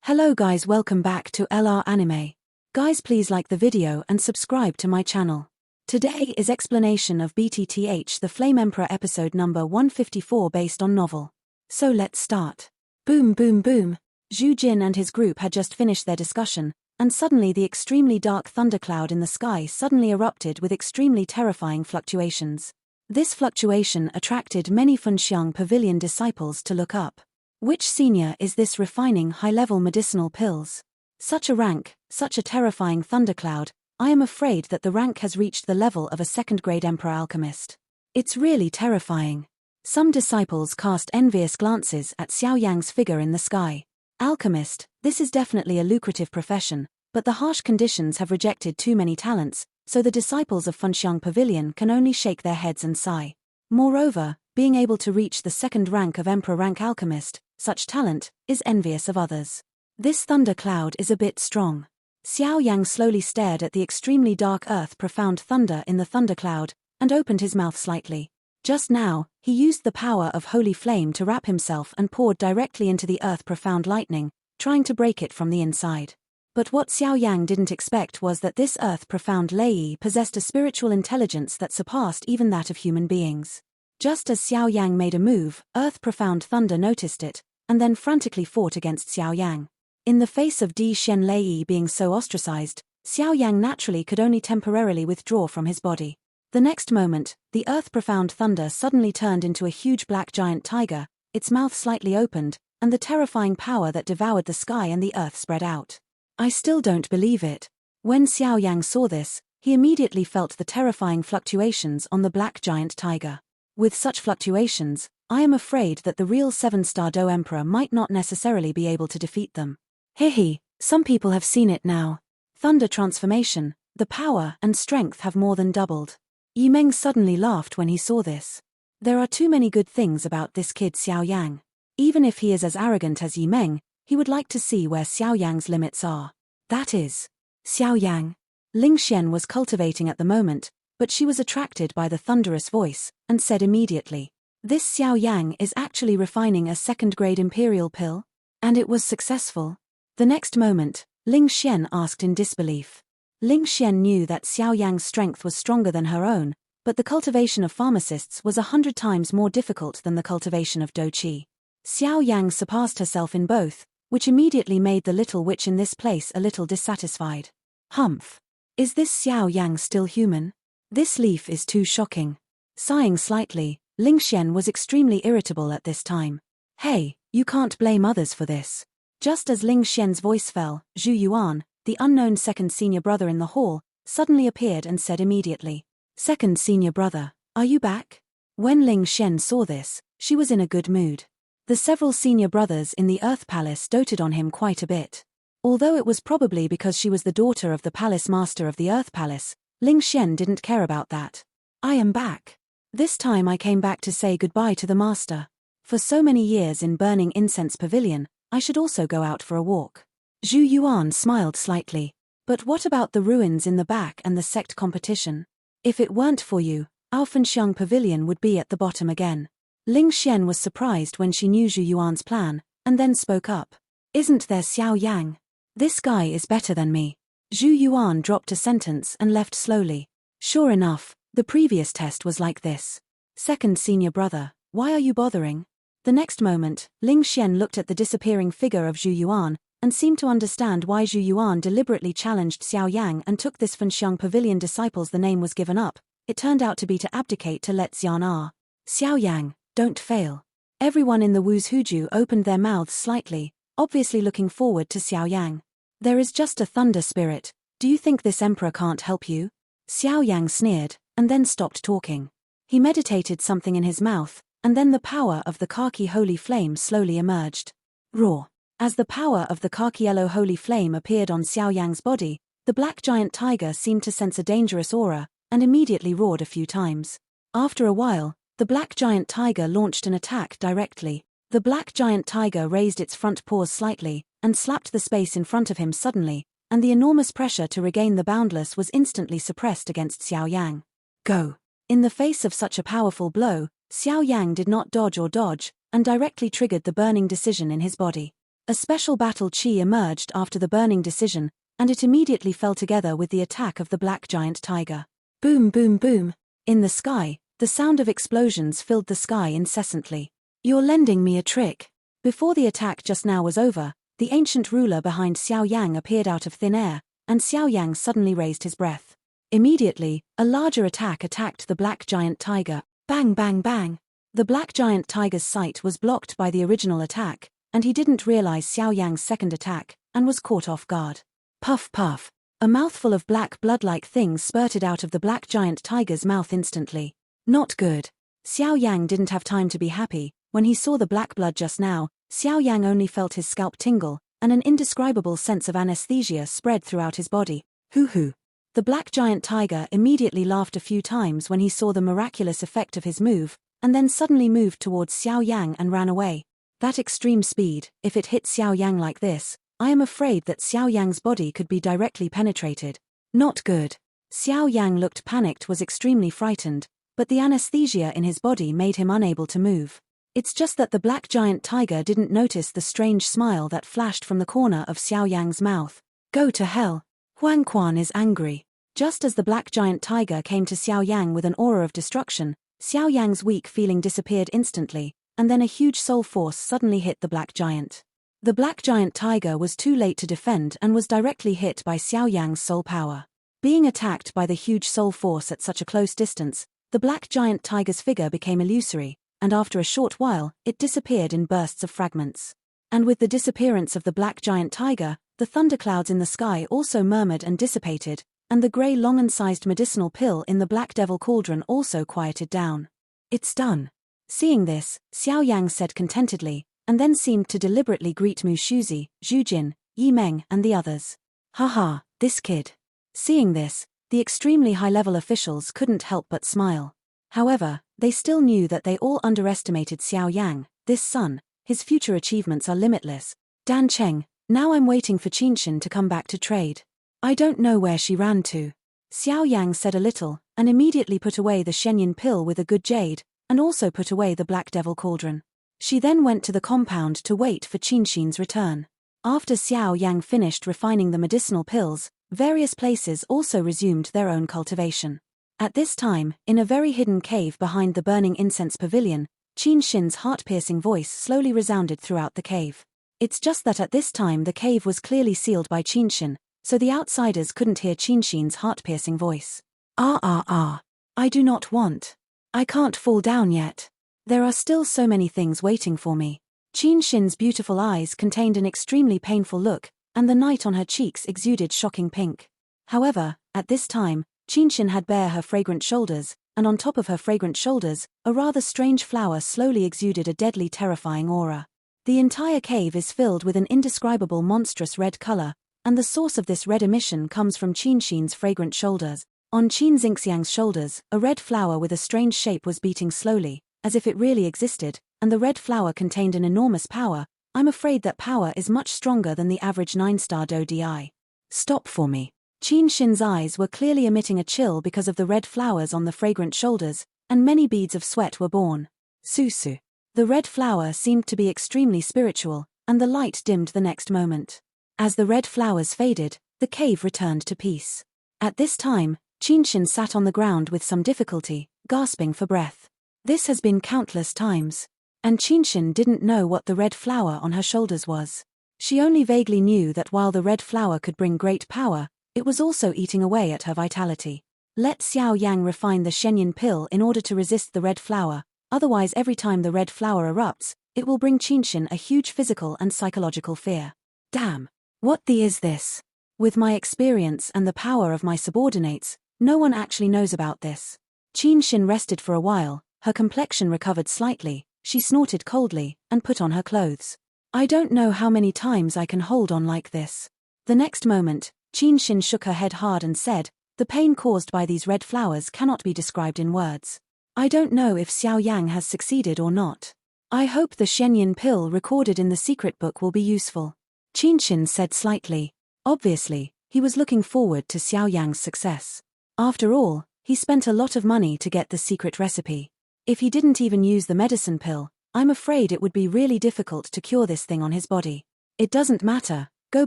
Hello guys, welcome back to LR Anime. Guys, please like the video and subscribe to my channel. Today is explanation of BTTH the Flame Emperor episode number 154 based on novel. So let's start. Boom boom boom. Zhu Jin and his group had just finished their discussion, and suddenly the extremely dark thundercloud in the sky suddenly erupted with extremely terrifying fluctuations. This fluctuation attracted many Funxiang Pavilion disciples to look up. Which senior is this refining high-level medicinal pills? Such a rank, such a terrifying thundercloud, I am afraid that the rank has reached the level of a second-grade emperor alchemist. It's really terrifying. Some disciples cast envious glances at Xiao Yang's figure in the sky. Alchemist, this is definitely a lucrative profession, but the harsh conditions have rejected too many talents, so the disciples of Funxiang Pavilion can only shake their heads and sigh. Moreover, being able to reach the second rank of emperor rank alchemist, such talent, is envious of others. This thundercloud is a bit strong. Xiao Yang slowly stared at the extremely dark earth profound thunder in the thundercloud, and opened his mouth slightly. Just now, he used the power of holy flame to wrap himself and poured directly into the earth profound lightning, trying to break it from the inside. But what Xiao Yang didn't expect was that this earth profound lei possessed a spiritual intelligence that surpassed even that of human beings. Just as Xiao Yang made a move, earth profound thunder noticed it, and then frantically fought against Xiao Yang. In the face of Di Shen Lei being so ostracized, Xiao Yang naturally could only temporarily withdraw from his body. The next moment, the earth profound thunder suddenly turned into a huge black giant tiger, its mouth slightly opened, and the terrifying power that devoured the sky and the earth spread out. I still don't believe it. When Xiao Yang saw this, he immediately felt the terrifying fluctuations on the black giant tiger. With such fluctuations, I am afraid that the real 7-star Do Emperor might not necessarily be able to defeat them. Hehe, some people have seen it now. Thunder transformation, the power and strength have more than doubled. Yi Meng suddenly laughed when he saw this. There are too many good things about this kid Xiao Yang. Even if he is as arrogant as Yi Meng, he would like to see where Xiao Yang's limits are. That is, Xiao Yang. Ling Xian was cultivating at the moment, but she was attracted by the thunderous voice, and said immediately, "This Xiao Yang is actually refining a second-grade imperial pill? And it was successful?" The next moment, Ling Xian asked in disbelief. Ling Xian knew that Xiao Yang's strength was stronger than her own, but the cultivation of pharmacists was 100 times more difficult than the cultivation of Do Qi. Xiao Yang surpassed herself in both, which immediately made the little witch in this place a little dissatisfied. Humph. Is this Xiao Yang still human? This leaf is too shocking. Sighing slightly, Ling Xian was extremely irritable at this time. Hey, you can't blame others for this. Just as Ling Xian's voice fell, Zhu Yuan, the unknown second senior brother in the hall, suddenly appeared and said immediately, "Second senior brother, are you back?" When Ling Xian saw this, she was in a good mood. The several senior brothers in the Earth Palace doted on him quite a bit. Although it was probably because she was the daughter of the palace master of the Earth Palace, Ling Xian didn't care about that. I am back. This time I came back to say goodbye to the master. For so many years in Burning Incense Pavilion, I should also go out for a walk. Zhu Yuan smiled slightly. But what about the ruins in the back and the sect competition? If it weren't for you, our Funxiang Pavilion would be at the bottom again. Ling Xian was surprised when she knew Zhu Yuan's plan, and then spoke up. Isn't there Xiao Yang? This guy is better than me. Zhu Yuan dropped a sentence and left slowly. Sure enough, the previous test was like this. Second senior brother, why are you bothering? The next moment, Ling Xian looked at the disappearing figure of Zhu Yuan, and seemed to understand why Zhu Yuan deliberately challenged Xiao Yang and took this Funxiang Pavilion disciples the name was given up. It turned out to be to abdicate to let Xian are. Xiao Yang, don't fail. Everyone in the Wu's Huju opened their mouths slightly, obviously looking forward to Xiao Yang. There is just a thunder spirit. Do you think this emperor can't help you? Xiao Yang sneered, and then stopped talking. He meditated something in his mouth, and then the power of the khaki holy flame slowly emerged. Roar. As the power of the khaki yellow holy flame appeared on Xiao Yang's body, the black giant tiger seemed to sense a dangerous aura, and immediately roared a few times. After a while, the black giant tiger launched an attack directly. The black giant tiger raised its front paws slightly, and slapped the space in front of him suddenly, and the enormous pressure to regain the boundless was instantly suppressed against Xiao Yang. Go. In the face of such a powerful blow, Xiao Yang did not dodge or dodge, and directly triggered the burning decision in his body. A special battle chi emerged after the burning decision, and it immediately fell together with the attack of the black giant tiger. Boom boom boom. In the sky, the sound of explosions filled the sky incessantly. You're lending me a trick. Before the attack just now was over, the ancient ruler behind Xiao Yang appeared out of thin air, and Xiao Yang suddenly raised his breath. Immediately, a larger attack attacked the black giant tiger. Bang bang bang. The black giant tiger's sight was blocked by the original attack, and he didn't realize Xiao Yang's second attack, and was caught off guard. Puff puff. A mouthful of black blood-like things spurted out of the black giant tiger's mouth instantly. Not good. Xiao Yang didn't have time to be happy. When he saw the black blood just now, Xiao Yang only felt his scalp tingle, and an indescribable sense of anesthesia spread throughout his body. Hoo-hoo. The black giant tiger immediately laughed a few times when he saw the miraculous effect of his move, and then suddenly moved towards Xiao Yang and ran away. That extreme speed, if it hit Xiao Yang like this, I am afraid that Xiao Yang's body could be directly penetrated. Not good. Xiao Yang looked panicked, was extremely frightened, but the anesthesia in his body made him unable to move. It's just that the black giant tiger didn't notice the strange smile that flashed from the corner of Xiao Yang's mouth. Go to hell. Huang Quan is angry. Just as the black giant tiger came to Xiao Yang with an aura of destruction, Xiao Yang's weak feeling disappeared instantly, and then a huge soul force suddenly hit the black giant. The black giant tiger was too late to defend and was directly hit by Xiao Yang's soul power. Being attacked by the huge soul force at such a close distance, the black giant tiger's figure became illusory, and after a short while, it disappeared in bursts of fragments. And with the disappearance of the black giant tiger, the thunderclouds in the sky also murmured and dissipated, and the grey long-sized medicinal pill in the black devil cauldron also quieted down. It's done. Seeing this, Xiao Yang said contentedly, and then seemed to deliberately greet Mu Shuzi, Zhu Jin, Yi Meng and the others. Haha, this kid. Seeing this, the extremely high-level officials couldn't help but smile. However, they still knew that they all underestimated Xiao Yang, this son. His future achievements are limitless. Dan Cheng, now I'm waiting for Chinchin to come back to trade. I don't know where she ran to. Xiao Yang said a little, and immediately put away the Shenyun pill with a good jade, and also put away the black devil cauldron. She then went to the compound to wait for Chinchin's return. After Xiao Yang finished refining the medicinal pills, various places also resumed their own cultivation. At this time, in a very hidden cave behind the burning incense pavilion, Chinchin's heart-piercing voice slowly resounded throughout the cave. It's just that at this time the cave was clearly sealed by Chinchin, so the outsiders couldn't hear Chinchin's heart-piercing voice. I do not want. I can't fall down yet. There are still so many things waiting for me. Chinchin's beautiful eyes contained an extremely painful look, and the night on her cheeks exuded shocking pink. However, at this time, Chinchin had bare her fragrant shoulders, and on top of her fragrant shoulders, a rather strange flower slowly exuded a deadly terrifying aura. The entire cave is filled with an indescribable monstrous red color, and the source of this red emission comes from Chinchin's fragrant shoulders. On Qin Xingxiang's shoulders, a red flower with a strange shape was beating slowly, as if it really existed, and the red flower contained an enormous power. I'm afraid that power is much stronger than the average 9-star Do Di. Stop for me. Chinchin's eyes were clearly emitting a chill because of the red flowers on the fragrant shoulders, and many beads of sweat were born. Susu. The red flower seemed to be extremely spiritual, and the light dimmed the next moment. As the red flowers faded, the cave returned to peace. At this time, Chinchin sat on the ground with some difficulty, gasping for breath. This has been countless times. And Chinchin didn't know what the red flower on her shoulders was. She only vaguely knew that while the red flower could bring great power, it was also eating away at her vitality. Let Xiao Yang refine the Shenyun pill in order to resist the red flower, otherwise every time the red flower erupts, it will bring Chinchin a huge physical and psychological fear. Damn. What the is this? With my experience and the power of my subordinates, no one actually knows about this. Chinchin rested for a while, her complexion recovered slightly, she snorted coldly, and put on her clothes. I don't know how many times I can hold on like this. The next moment, Chinchin shook her head hard and said, the pain caused by these red flowers cannot be described in words. I don't know if Xiao Yang has succeeded or not. I hope the Shenyun pill recorded in the secret book will be useful. Chinchin said slightly. Obviously, he was looking forward to Xiao Yang's success. After all, he spent a lot of money to get the secret recipe. If he didn't even use the medicine pill, I'm afraid it would be really difficult to cure this thing on his body. It doesn't matter, go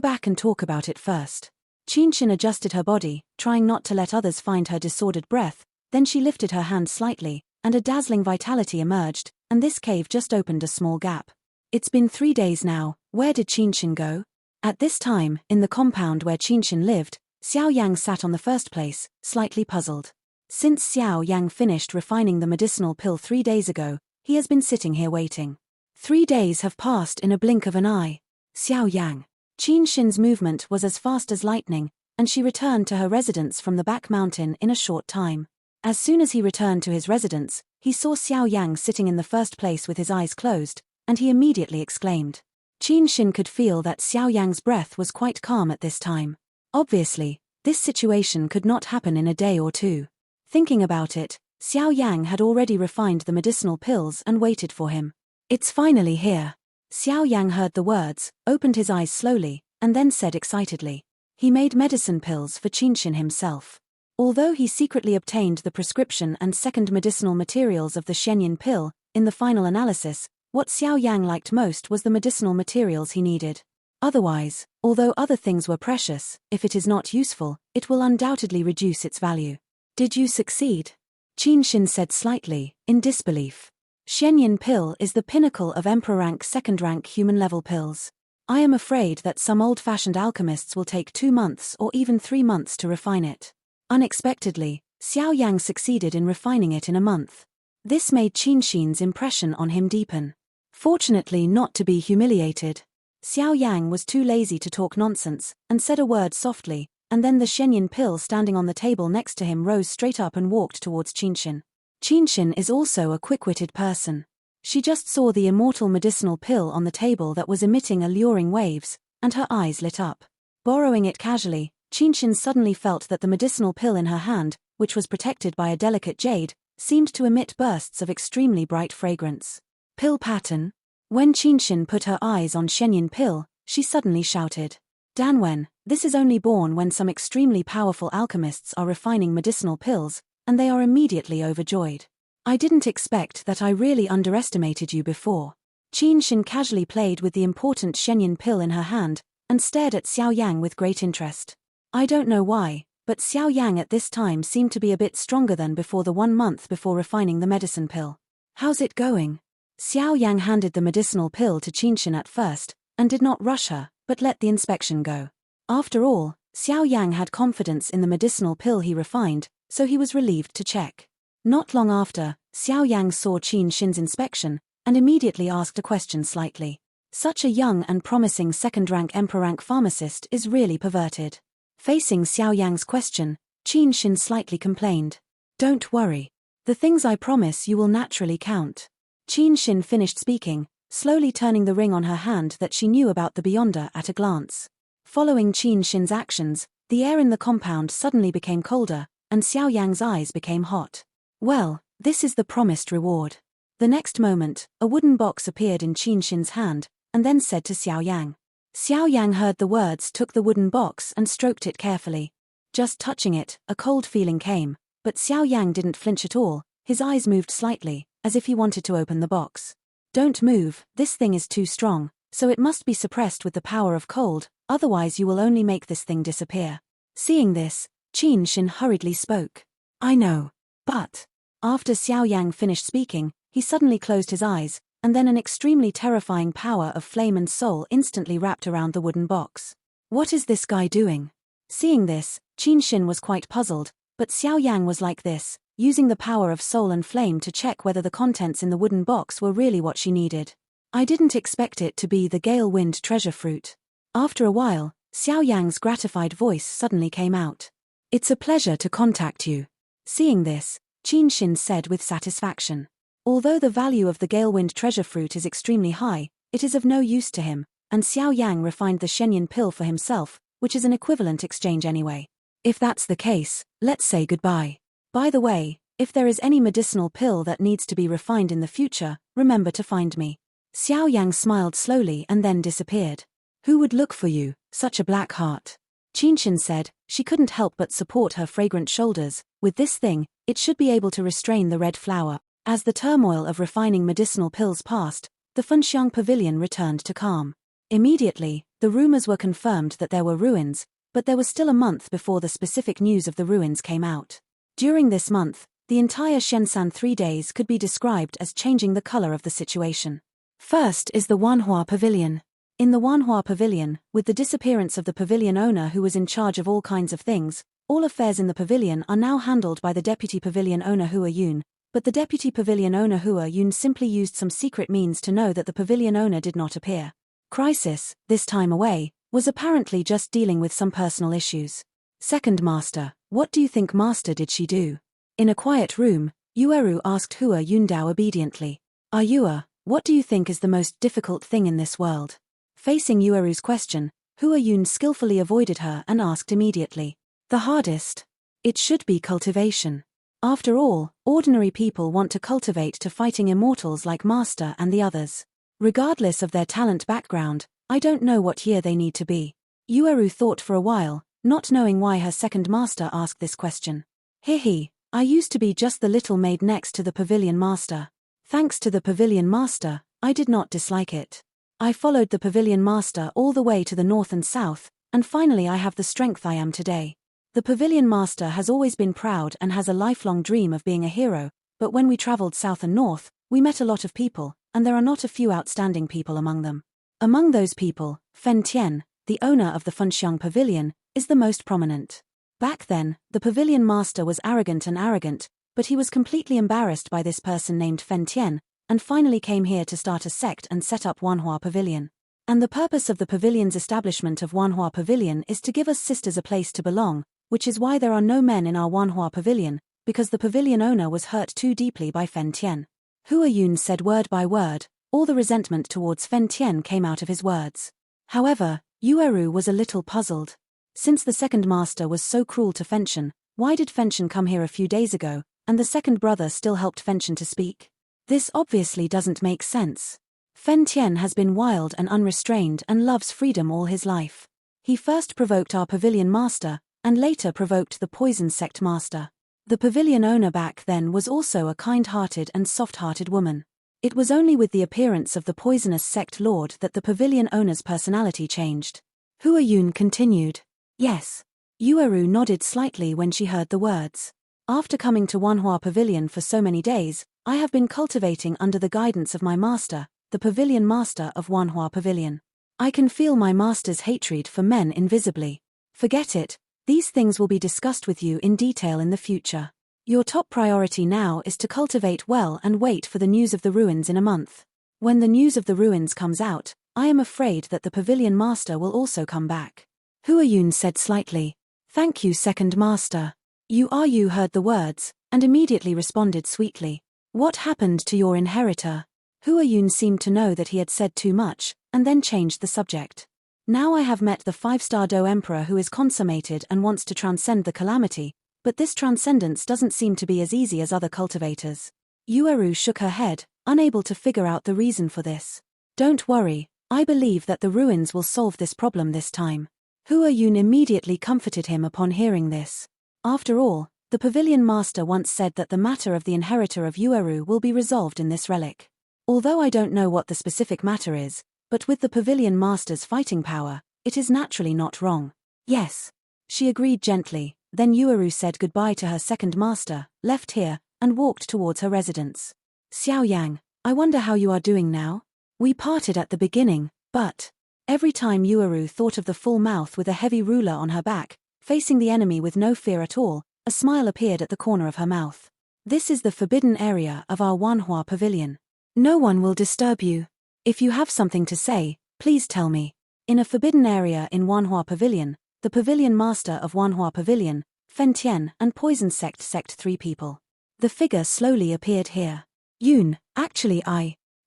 back and talk about it first. Chinchin adjusted her body, trying not to let others find her disordered breath, then she lifted her hand slightly, and a dazzling vitality emerged, and this cave just opened a small gap. It's been 3 days now, where did Chinchin go? At this time, in the compound where Chinchin lived, Xiao Yang sat on the first place, slightly puzzled. Since Xiao Yang finished refining the medicinal pill 3 days ago, he has been sitting here waiting. 3 days have passed in a blink of an eye. Xiao Yang. Chinchin's movement was as fast as lightning, and she returned to her residence from the back mountain in a short time. As soon as he returned to his residence, he saw Xiao Yang sitting in the first place with his eyes closed, and he immediately exclaimed. Chinchin could feel that Xiao Yang's breath was quite calm at this time. Obviously, this situation could not happen in a day or two. Thinking about it, Xiao Yang had already refined the medicinal pills and waited for him. It's finally here. Xiao Yang heard the words, opened his eyes slowly, and then said excitedly. He made medicine pills for Chinchin himself. Although he secretly obtained the prescription and second medicinal materials of the Shenyang pill, in the final analysis, what Xiao Yang liked most was the medicinal materials he needed. Otherwise, although other things were precious, if it is not useful, it will undoubtedly reduce its value. Did you succeed? Chinchin said slightly, in disbelief. Shenyang pill is the pinnacle of emperor rank second rank human level pills. I am afraid that some old-fashioned alchemists will take 2 months or even 3 months to refine it. Unexpectedly, Xiao Yang succeeded in refining it in a month. This made Chinchin's impression on him deepen. Fortunately not to be humiliated, Xiao Yang was too lazy to talk nonsense, and said a word softly, and then the Shenyang pill standing on the table next to him rose straight up and walked towards Chinchin. Chinchin is also a quick-witted person. She just saw the immortal medicinal pill on the table that was emitting alluring waves, and her eyes lit up. Borrowing it casually, Chinchin suddenly felt that the medicinal pill in her hand, which was protected by a delicate jade, seemed to emit bursts of extremely bright fragrance. Pill pattern? When Chinchin put her eyes on Shenyang pill, she suddenly shouted. Danwen, this is only born when some extremely powerful alchemists are refining medicinal pills, and they are immediately overjoyed. I didn't expect that. I really underestimated you before. Chinchin casually played with the important Shenyang pill in her hand, and stared at Xiao Yang with great interest. I don't know why, but Xiao Yang at this time seemed to be a bit stronger than before the 1 month before refining the medicine pill. How's it going? Xiao Yang handed the medicinal pill to Chinchin at first, and did not rush her, but let the inspection go. After all, Xiao Yang had confidence in the medicinal pill he refined, so he was relieved to check. Not long after, Xiao Yang saw Chinchin's inspection, and immediately asked a question slightly. Such a young and promising second-rank emperor-rank pharmacist is really perverted. Facing Xiao Yang's question, Chinchin slightly complained. Don't worry. The things I promise you will naturally count. Chinchin finished speaking, slowly turning the ring on her hand that she knew about the Beyonder at a glance. Following Chinchin's actions, the air in the compound suddenly became colder, and Xiao Yang's eyes became hot. Well, this is the promised reward. The next moment, a wooden box appeared in Chinchin's hand, and then said to Xiao Yang. Xiao Yang heard the words, took the wooden box and stroked it carefully. Just touching it, a cold feeling came, but Xiao Yang didn't flinch at all. His eyes moved slightly, as if he wanted to open the box. Don't move, this thing is too strong, so it must be suppressed with the power of cold, otherwise you will only make this thing disappear. Seeing this, Chinchin hurriedly spoke. I know. But. After Xiao Yang finished speaking, he suddenly closed his eyes, and then an extremely terrifying power of flame and soul instantly wrapped around the wooden box. What is this guy doing? Seeing this, Chinchin was quite puzzled, but Xiao Yang was like this, using the power of soul and flame to check whether the contents in the wooden box were really what she needed. I didn't expect it to be the gale wind treasure fruit. After a while, Xiao Yang's gratified voice suddenly came out. It's a pleasure to contact you. Seeing this, Chinchin said with satisfaction. Although the value of the Galewind treasure fruit is extremely high, it is of no use to him, and Xiao Yang refined the Shenyang pill for himself, which is an equivalent exchange anyway. If that's the case, let's say goodbye. By the way, if there is any medicinal pill that needs to be refined in the future, remember to find me. Xiao Yang smiled slowly and then disappeared. Who would look for you, such a black heart? Chinchin said. She couldn't help but support her fragrant shoulders. With this thing, it should be able to restrain the red flower. As the turmoil of refining medicinal pills passed, the Funxiang pavilion returned to calm. Immediately, the rumors were confirmed that there were ruins, but there was still a month before the specific news of the ruins came out. During this month, the entire Shenzhen 3 days could be described as changing the color of the situation. First is the Wanhua Pavilion. In the Wanhua Pavilion, with the disappearance of the pavilion owner who was in charge of all kinds of things, all affairs in the pavilion are now handled by the deputy pavilion owner Hua Yun, but the deputy pavilion owner Hua Yun simply used some secret means to know that the pavilion owner did not appear. Crisis, this time away, was apparently just dealing with some personal issues. Second Master, what do you think Master did she do? In a quiet room, Yueru asked Hua Yundao obediently. Yue, what do you think is the most difficult thing in this world? Facing Yueru's question, Hua Yun skillfully avoided her and asked immediately. The hardest? It should be cultivation. After all, ordinary people want to cultivate to fighting immortals like Master and the others. Regardless of their talent background, I don't know what year they need to be. Yueru thought for a while, not knowing why her second master asked this question. I used to be just the little maid next to the pavilion master. Thanks to the pavilion master, I did not dislike it. I followed the pavilion master all the way to the north and south, and finally I have the strength I am today. The pavilion master has always been proud and has a lifelong dream of being a hero, but when we traveled south and north, we met a lot of people, and there are not a few outstanding people among them. Among those people, Fen Tian, the owner of the Funxiang Pavilion, is the most prominent. Back then, the pavilion master was arrogant, but he was completely embarrassed by this person named Fen Tian, and finally came here to start a sect and set up Wanhua Pavilion. And the purpose of the pavilion's establishment of Wanhua Pavilion is to give us sisters a place to belong, which is why there are no men in our Wanhua Pavilion, because the pavilion owner was hurt too deeply by Fen Tian. Hua Yun said word by word, all the resentment towards Fen Tian came out of his words. However, Yueru was a little puzzled. Since the second master was so cruel to Fenshen, why did Fenshen come here a few days ago, and the second brother still helped Fenshen to speak? This obviously doesn't make sense. Fen Tian has been wild and unrestrained and loves freedom all his life. He first provoked our pavilion master, and later provoked the poison sect master. The pavilion owner back then was also a kind-hearted and soft-hearted woman. It was only with the appearance of the poisonous sect lord that the pavilion owner's personality changed. Hua Yun continued. Yes. Yueru nodded slightly when she heard the words. After coming to Wanhua Pavilion for so many days, I have been cultivating under the guidance of my master, the pavilion master of Wanhua Pavilion. I can feel my master's hatred for men invisibly. Forget it, these things will be discussed with you in detail in the future. Your top priority now is to cultivate well and wait for the news of the ruins in a month. When the news of the ruins comes out, I am afraid that the pavilion master will also come back. Hua Yun said slightly. Thank you, second master. You heard the words, and immediately responded sweetly. What happened to your inheritor? Hua Yun seemed to know that he had said too much, and then changed the subject. Now I have met the 5-star Do Emperor who is consummated and wants to transcend the calamity, but this transcendence doesn't seem to be as easy as other cultivators. Yueru shook her head, unable to figure out the reason for this. Don't worry, I believe that the ruins will solve this problem this time. Hua Yun immediately comforted him upon hearing this. After all, the pavilion master once said that the matter of the inheritor of Yueru will be resolved in this relic. Although I don't know what the specific matter is, but with the pavilion master's fighting power, it is naturally not wrong. Yes. She agreed gently, then Yueru said goodbye to her second master, left here, and walked towards her residence. Xiao Yang, I wonder how you are doing now? We parted at the beginning, but... Every time Yueru thought of the full mouth with a heavy ruler on her back, facing the enemy with no fear at all, a smile appeared at the corner of her mouth. This is the forbidden area of our Wanhua Pavilion. No one will disturb you. If you have something to say, please tell me. In a forbidden area in Wanhua Pavilion, the pavilion master of Wanhua Pavilion, Fen Tian, and poison sect 3 people. The figure slowly appeared here. Yun, actually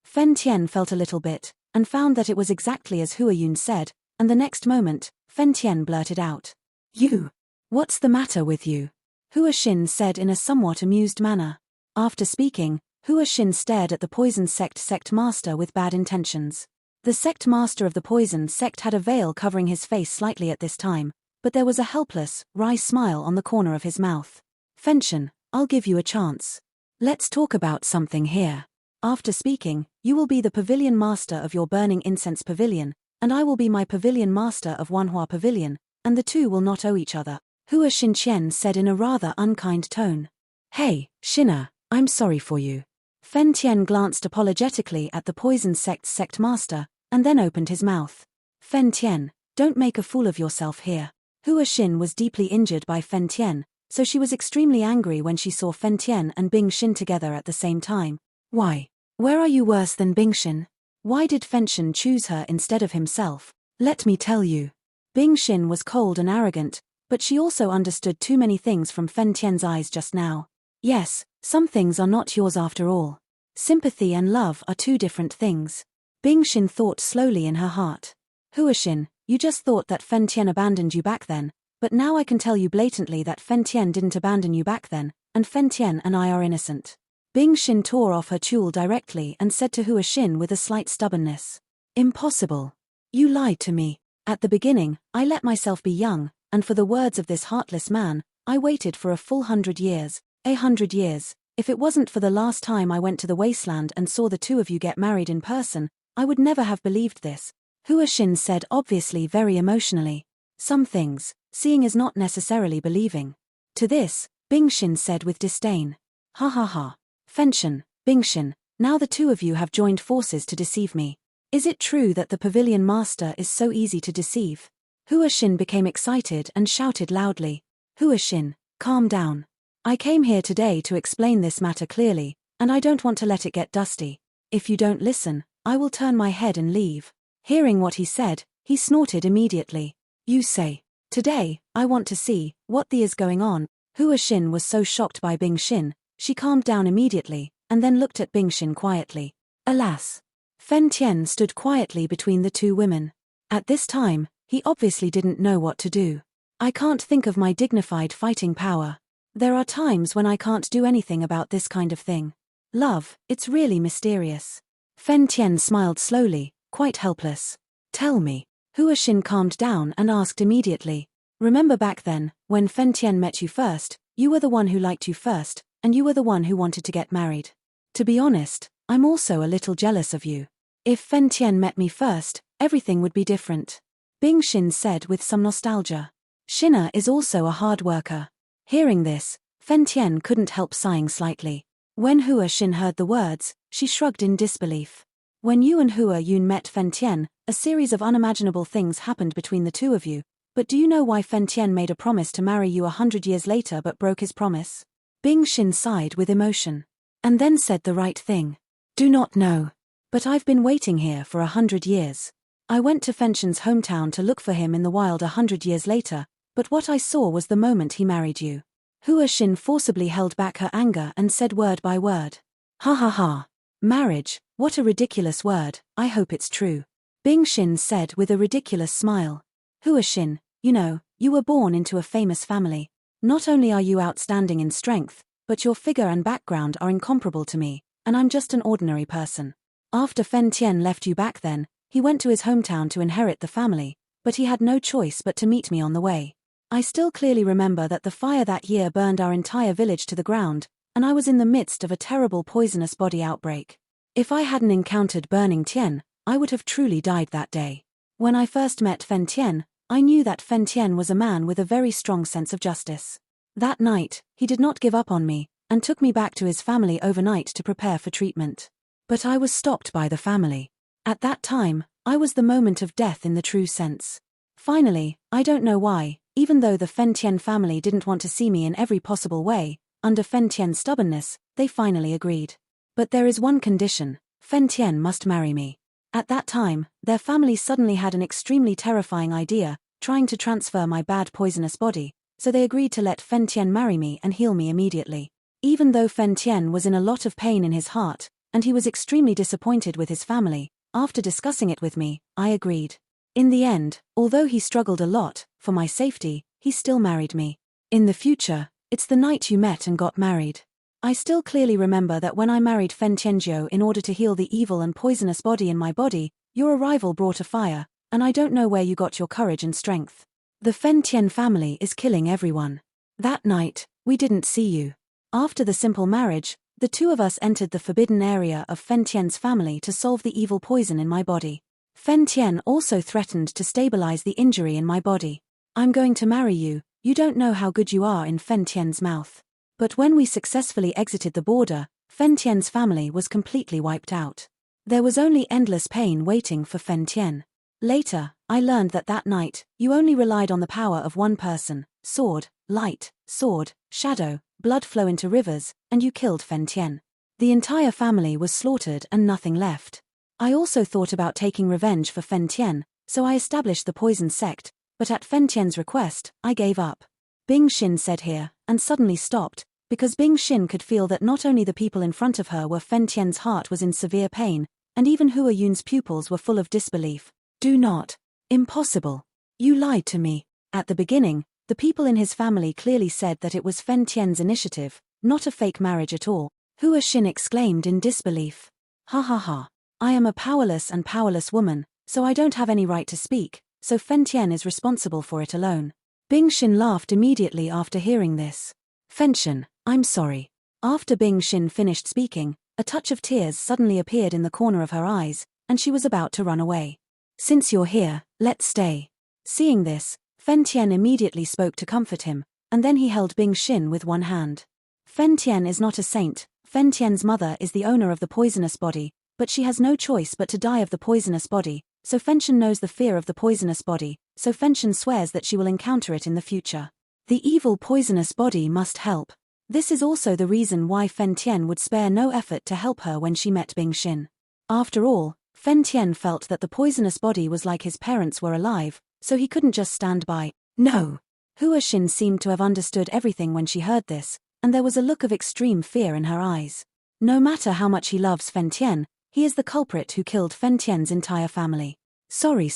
Fen Tian felt a little bit, and found that it was exactly as Hua Yun said, and the next moment, Fen Tian blurted out. You! What's the matter with you? Hua Xin said in a somewhat amused manner. After speaking, Hua Xin stared at the poison sect master with bad intentions. The sect master of the poison sect had a veil covering his face slightly at this time, but there was a helpless, wry smile on the corner of his mouth. Fenshen, I'll give you a chance. Let's talk about something here. After speaking, you will be the pavilion master of your burning incense pavilion, and I will be my pavilion master of Wanhua Pavilion, and the two will not owe each other. Hua Xinqian said in a rather unkind tone. Hey, Shina, I'm sorry for you. Fen Tian glanced apologetically at the poison sect's sect master, and then opened his mouth. Fen Tian, don't make a fool of yourself here. Hua Xin was deeply injured by Fen Tian, so she was extremely angry when she saw Fen Tian and Bing Xin together at the same time. Why? Where are you worse than Bing Xin? Why did Fen Xin choose her instead of himself? Let me tell you. Bing Xin was cold and arrogant, but she also understood too many things from Fen Tian's eyes just now. Yes, some things are not yours after all. Sympathy and love are two different things. Bing Xin thought slowly in her heart. Hua Xin, you just thought that Fen Tian abandoned you back then, but now I can tell you blatantly that Fen Tian didn't abandon you back then, and Fen Tian and I are innocent. Bing Xin tore off her tulle directly and said to Hua Xin with a slight stubbornness. Impossible. You lied to me. At the beginning, I let myself be young, and for the words of this heartless man, I waited for a full 100 years. 100 years. If it wasn't for the last time I went to the wasteland and saw the two of you get married in person, I would never have believed this. Hua Xin said, obviously very emotionally. Some things, seeing is not necessarily believing. To this, Bing Xin said with disdain. Ha ha ha. Fen Xin, Bing Xin, now the two of you have joined forces to deceive me. Is it true that the pavilion master is so easy to deceive? Hua Xin became excited and shouted loudly. Hua Xin, calm down. I came here today to explain this matter clearly, and I don't want to let it get dusty. If you don't listen, I will turn my head and leave. Hearing what he said, he snorted immediately. You say. Today, I want to see what is going on. Hua Xin was so shocked by Bing Xin, she calmed down immediately, and then looked at Bing Xin quietly. Alas. Fen Tian stood quietly between the two women. At this time, he obviously didn't know what to do. I can't think of my dignified fighting power. There are times when I can't do anything about this kind of thing. Love, it's really mysterious. Fen Tian smiled slowly, quite helpless. Tell me. Hua Xin calmed down and asked immediately. Remember back then, when Fen Tian met you first, you were the one who liked you first, and you were the one who wanted to get married. To be honest, I'm also a little jealous of you. If Fen Tian met me first, everything would be different. Bing Xin said with some nostalgia. Shina is also a hard worker. Hearing this, Fen Tian couldn't help sighing slightly. When Hua Xin heard the words, she shrugged in disbelief. When you and Hua Yun met Fen Tian, a series of unimaginable things happened between the two of you, but do you know why Fen Tian made a promise to marry you 100 years later but broke his promise? Bing Xin sighed with emotion. And then said the right thing. Do not know. But I've been waiting here for 100 years. I went to Fen Xian's hometown to look for him in the wild 100 years later, but what I saw was the moment he married you. Hua Xin forcibly held back her anger and said word by word. Ha ha ha. Marriage, what a ridiculous word, I hope it's true. Bing Xin said with a ridiculous smile. Hua Xin, you know, you were born into a famous family. Not only are you outstanding in strength, but your figure and background are incomparable to me, and I'm just an ordinary person. After Fen Tian left you back then, he went to his hometown to inherit the family, but he had no choice but to meet me on the way. I still clearly remember that the fire that year burned our entire village to the ground, and I was in the midst of a terrible poisonous body outbreak. If I hadn't encountered burning Tian, I would have truly died that day. When I first met Fen Tian, I knew that Fen Tian was a man with a very strong sense of justice. That night, he did not give up on me, and took me back to his family overnight to prepare for treatment. But I was stopped by the family. At that time, I was the moment of death in the true sense. Finally, I don't know why, even though the Fen Tian family didn't want to see me in every possible way, under Fen Tian's stubbornness, they finally agreed. But there is one condition: Fen Tian must marry me. At that time, their family suddenly had an extremely terrifying idea, trying to transfer my bad poisonous body, so they agreed to let Fen Tian marry me and heal me immediately. Even though Fen Tian was in a lot of pain in his heart, and he was extremely disappointed with his family, after discussing it with me, I agreed. In the end, although he struggled a lot, for my safety, he still married me. In the future, it's the night you met and got married. I still clearly remember that when I married Fen Tianjiu in order to heal the evil and poisonous body in my body, your arrival brought a fire, and I don't know where you got your courage and strength. The Fen Tian family is killing everyone. That night, we didn't see you. After the simple marriage, the two of us entered the forbidden area of Fen Tian's family to solve the evil poison in my body. Fen Tian also threatened to stabilize the injury in my body. I'm going to marry you, you don't know how good you are in Fen Tian's mouth. But when we successfully exited the border, Fen Tian's family was completely wiped out. There was only endless pain waiting for Fen Tian. Later, I learned that that night, you only relied on the power of one person, sword, light, sword, shadow, blood flow into rivers, and you killed Fen Tian. The entire family was slaughtered and nothing left. I also thought about taking revenge for Fen Tian, so I established the poison sect, but at Fen Tian's request, I gave up. Bing Xin said here, and suddenly stopped, because Bing Xin could feel that not only the people in front of her were Fen Tian's heart was in severe pain, and even Hua Yun's pupils were full of disbelief. Do not. Impossible. You lied to me. At the beginning, the people in his family clearly said that it was Fen Tian's initiative, not a fake marriage at all. Hua Xin exclaimed in disbelief. Ha ha ha. I am a powerless woman, so I don't have any right to speak, so Fen Tian is responsible for it alone. Bing Xin laughed immediately after hearing this. Fen Xin, I'm sorry. After Bing Xin finished speaking, a touch of tears suddenly appeared in the corner of her eyes, and she was about to run away. Since you're here, let's stay. Seeing this, Fen Tian immediately spoke to comfort him, and then he held Bing Xin with one hand. Fen Tian is not a saint. Fen Tian's mother is the owner of the poisonous body, but she has no choice but to die of the poisonous body, so Fen Xin knows the fear of the poisonous body, so Fen Xin swears that she will encounter it in the future. The evil poisonous body must help. This is also the reason why Fen Tian would spare no effort to help her when she met Bing Xin. After all, Fen Tian felt that the poisonous body was like his parents were alive, so he couldn't just stand by. No! Hua Xin seemed to have understood everything when she heard this, and there was a look of extreme fear in her eyes. No matter how much he loves Fen Tian, he is the culprit who killed Fen Tian's entire family. Sorry.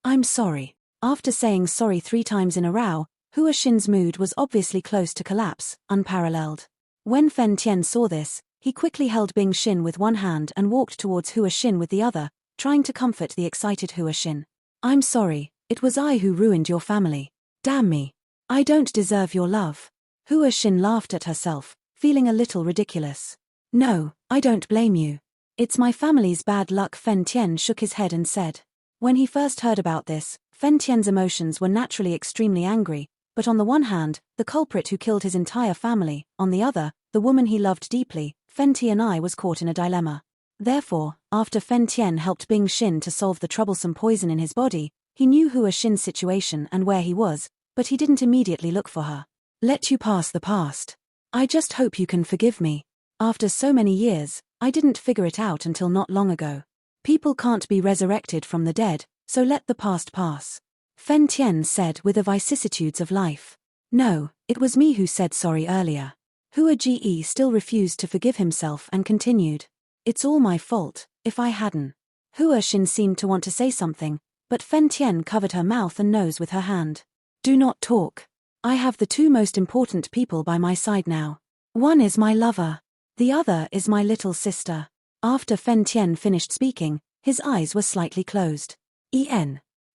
I'm sorry. After saying sorry 3 times in a row, Hua Xin's mood was obviously close to collapse, unparalleled. When Fen Tian saw this, he quickly held Bing Xin with one hand and walked towards Hua Xin with the other, trying to comfort the excited Hua Xin. I'm sorry, it was I who ruined your family. Damn me. I don't deserve your love. Hua Xin laughed at herself, feeling a little ridiculous. No, I don't blame you. It's my family's bad luck. Fen Tian shook his head and said. When he first heard about this, Fen Tian's emotions were naturally extremely angry, but on the one hand, the culprit who killed his entire family, on the other, the woman he loved deeply, Fen Tianai was caught in a dilemma. Therefore, after Fen Tian helped Bing Xin to solve the troublesome poison in his body, he knew Hua Xin's situation and where he was, but he didn't immediately look for her. Let you pass the past. I just hope you can forgive me. After so many years, I didn't figure it out until not long ago. People can't be resurrected from the dead, so let the past pass. Fen Tian said with the vicissitudes of life. No, it was me who said sorry earlier. Hua Ge still refused to forgive himself and continued. It's all my fault, if I hadn't. Hua Xin seemed to want to say something, but Fen Tian covered her mouth and nose with her hand. Do not talk. I have the 2 most important people by my side now. One is my lover. The other is my little sister. After Fen Tian finished speaking, his eyes were slightly closed.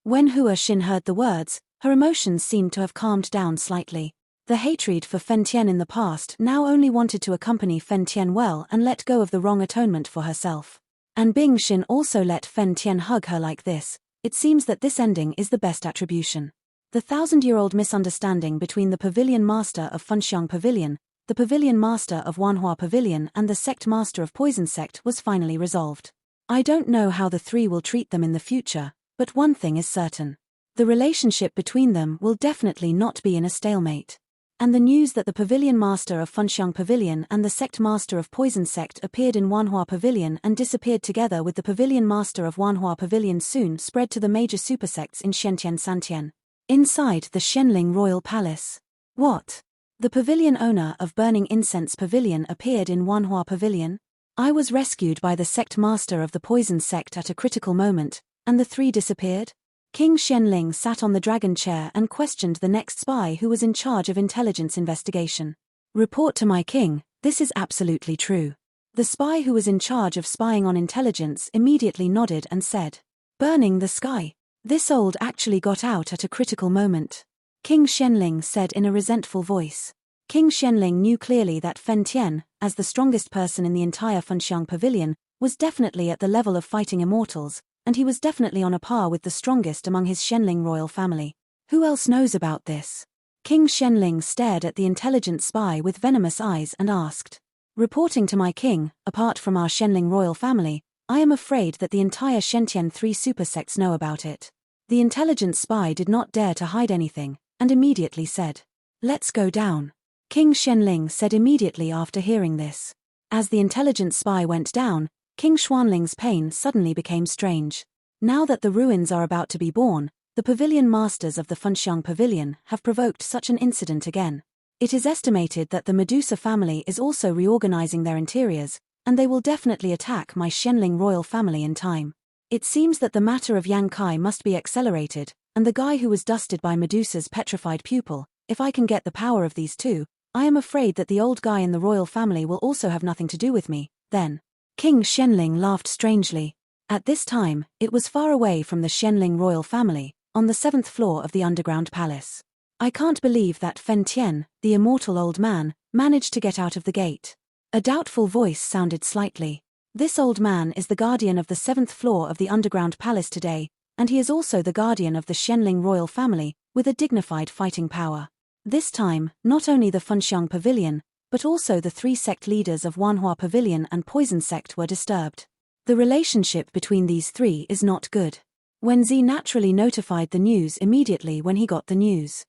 When Hua Xin heard the words, her emotions seemed to have calmed down slightly. The hatred for Fen Tian in the past now only wanted to accompany Fen Tian well and let go of the wrong atonement for herself. And Bing Xin also let Fen Tian hug her like this. It seems that this ending is the best attribution. The 1,000-year-old misunderstanding between the Pavilion Master of Funxiang Pavilion, the Pavilion Master of Wanhua Pavilion and the Sect Master of Poison Sect was finally resolved. I don't know how the 3 will treat them in the future, but one thing is certain. The relationship between them will definitely not be in a stalemate. And the news that the Pavilion Master of Funxiang Pavilion and the Sect Master of Poison Sect appeared in Wanhua Pavilion and disappeared together with the Pavilion Master of Wanhua Pavilion soon spread to the major supersects in Shentian Santian. Inside the Shenling Royal Palace. What? The pavilion owner of Burning Incense Pavilion appeared in Wanhua Pavilion. I was rescued by the Sect Master of the Poison Sect at a critical moment, and the 3 disappeared? King Shenling sat on the dragon chair and questioned the next spy who was in charge of intelligence investigation. Report to my king, this is absolutely true. The spy who was in charge of spying on intelligence immediately nodded and said, Burning the sky. This old actually got out at a critical moment. King Shenling said in a resentful voice. King Shenling knew clearly that Fen Tian, as the strongest person in the entire Funxiang Pavilion, was definitely at the level of fighting immortals, and he was definitely on a par with the strongest among his Shenling royal family. Who else knows about this? King Shenling stared at the intelligent spy with venomous eyes and asked. Reporting to my king, apart from our Shenling royal family, I am afraid that the entire Shentian 3 supersects know about it. The intelligent spy did not dare to hide anything, and immediately said, "Let's go down." King Shenling said immediately after hearing this. As the intelligent spy went down, King Xuanling's pain suddenly became strange. Now that the ruins are about to be born, the pavilion masters of the Funxiang Pavilion have provoked such an incident again. It is estimated that the Medusa family is also reorganizing their interiors, and they will definitely attack my Shenling royal family in time. It seems that the matter of Yang Kai must be accelerated, and the guy who was dusted by Medusa's petrified pupil, if I can get the power of these two, I am afraid that the old guy in the royal family will also have nothing to do with me, then. King Shenling laughed strangely. At this time, it was far away from the Shenling royal family, on the 7th floor of the underground palace. I can't believe that Fen Tian, the immortal old man, managed to get out of the gate. A doubtful voice sounded slightly. This old man is the guardian of the 7th floor of the underground palace today, and he is also the guardian of the Shenling royal family, with a dignified fighting power. This time, not only the Funxiang Pavilion, but also the 3 sect leaders of Wanhua Pavilion and Poison Sect were disturbed. The relationship between these 3 is not good. Wenzi naturally notified the news immediately when he got the news.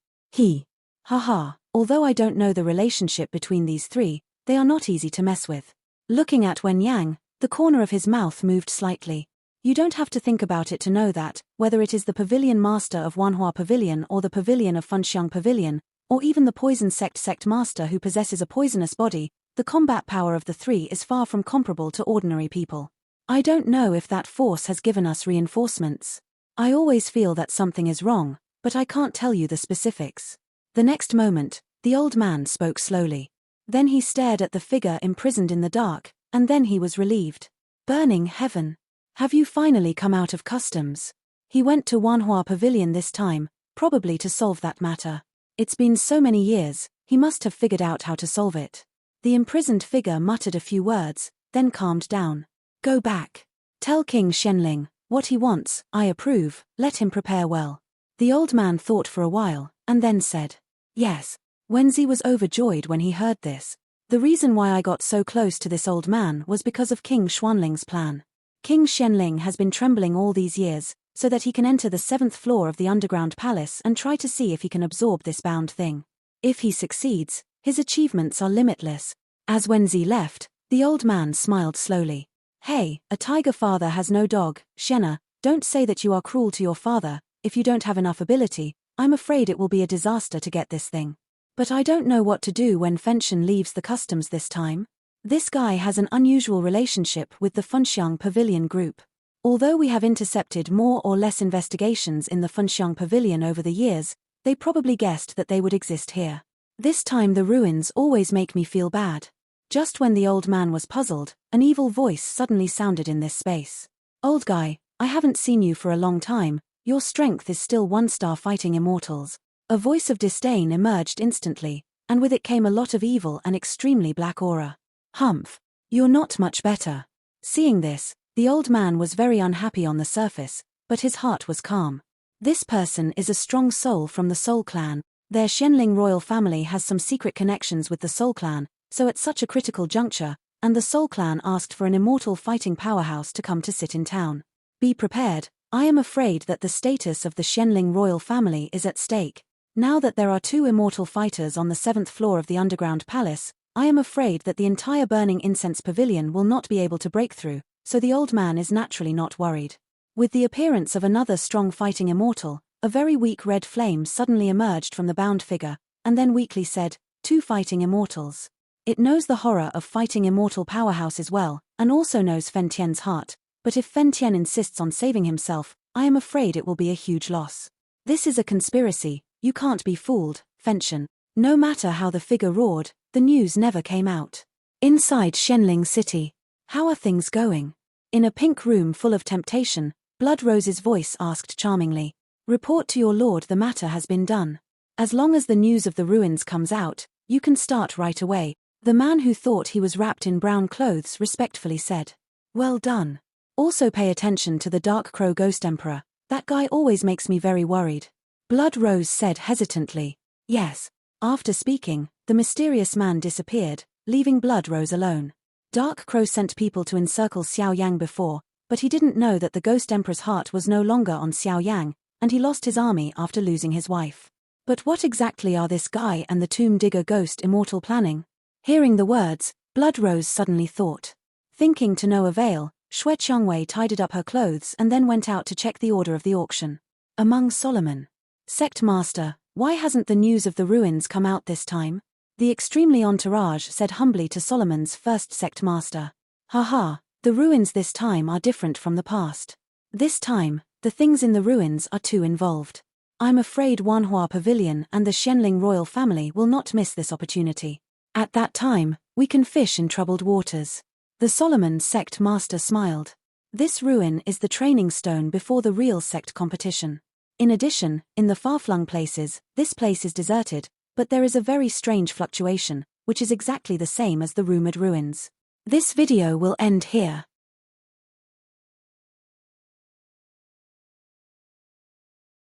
Haha, although I don't know the relationship between these 3, they are not easy to mess with. Looking at Wen Yang, the corner of his mouth moved slightly. You don't have to think about it to know that, whether it is the pavilion master of Wanhua Pavilion or the pavilion of Funxiang Pavilion, or even the Poison Sect master who possesses a poisonous body, the combat power of the 3 is far from comparable to ordinary people. I don't know if that force has given us reinforcements. I always feel that something is wrong, but I can't tell you the specifics. The next moment, the old man spoke slowly. Then he stared at the figure imprisoned in the dark, and then he was relieved. Burning heaven! Have you finally come out of customs? He went to Wanhua Pavilion this time, probably to solve that matter. It's been so many years, he must have figured out how to solve it. The imprisoned figure muttered a few words, then calmed down. Go back. Tell King Shenling, what he wants, I approve, let him prepare well. The old man thought for a while, and then said, yes. Wenzi was overjoyed when he heard this. The reason why I got so close to this old man was because of King Xuanling's plan. King Shenling has been trembling all these years, so that he can enter the 7th floor of the underground palace and try to see if he can absorb this bound thing. If he succeeds, his achievements are limitless. As Wenzi left, the old man smiled slowly. Hey, a tiger father has no dog, Shenna, don't say that you are cruel to your father. If you don't have enough ability, I'm afraid it will be a disaster to get this thing. But I don't know what to do when Fenshen leaves the customs this time. This guy has an unusual relationship with the Funxiang Pavilion group. Although we have intercepted more or less investigations in the Funxiang Pavilion over the years, they probably guessed that they would exist here. This time the ruins always make me feel bad. Just when the old man was puzzled, an evil voice suddenly sounded in this space. Old guy, I haven't seen you for a long time, your strength is still 1-star fighting immortals. A voice of disdain emerged instantly, and with it came a lot of evil and extremely black aura. Humph. You're not much better. Seeing this, the old man was very unhappy on the surface, but his heart was calm. This person is a strong soul from the Soul Clan. Their Shenling royal family has some secret connections with the Soul Clan, so at such a critical juncture, and the Soul Clan asked for an immortal fighting powerhouse to come to sit in town. Be prepared, I am afraid that the status of the Shenling royal family is at stake. Now that there are 2 immortal fighters on the 7th floor of the underground palace, I am afraid that the entire burning incense pavilion will not be able to break through, so the old man is naturally not worried. With the appearance of another strong fighting immortal, a very weak red flame suddenly emerged from the bound figure, and then weakly said, 2 fighting immortals. It knows the horror of fighting immortal powerhouses well, and also knows Fen Tian's heart, but if Fen Tian insists on saving himself, I am afraid it will be a huge loss. This is a conspiracy, you can't be fooled, Fenshen. No matter how the figure roared, the news never came out. Inside Shenling City. How are things going? In a pink room full of temptation, Blood Rose's voice asked charmingly. Report to your lord the matter has been done. As long as the news of the ruins comes out, you can start right away. The man who thought he was wrapped in brown clothes respectfully said. Well done. Also pay attention to the Dark Crow Ghost Emperor. That guy always makes me very worried. Blood Rose said hesitantly. Yes. After speaking, the mysterious man disappeared, leaving Blood Rose alone. Dark Crow sent people to encircle Xiao Yang before, but he didn't know that the Ghost Emperor's heart was no longer on Xiao Yang, and he lost his army after losing his wife. But what exactly are this guy and the Tomb Digger Ghost Immortal planning? Hearing the words, Blood Rose suddenly thought. Thinking to no avail, Xue Qiangwei tidied up her clothes and then went out to check the order of the auction. Among Solomon. Sect Master, why hasn't the news of the ruins come out this time? The extremely entourage said humbly to Solomon's first Sect Master. Haha, the ruins this time are different from the past. This time, the things in the ruins are too involved. I'm afraid Wanhua Pavilion and the Xianling royal family will not miss this opportunity. At that time, we can fish in troubled waters. The Solomon Sect Master smiled. This ruin is the training stone before the real sect competition. In addition, in the far-flung places, this place is deserted, but there is a very strange fluctuation, which is exactly the same as the rumored ruins. This video will end here.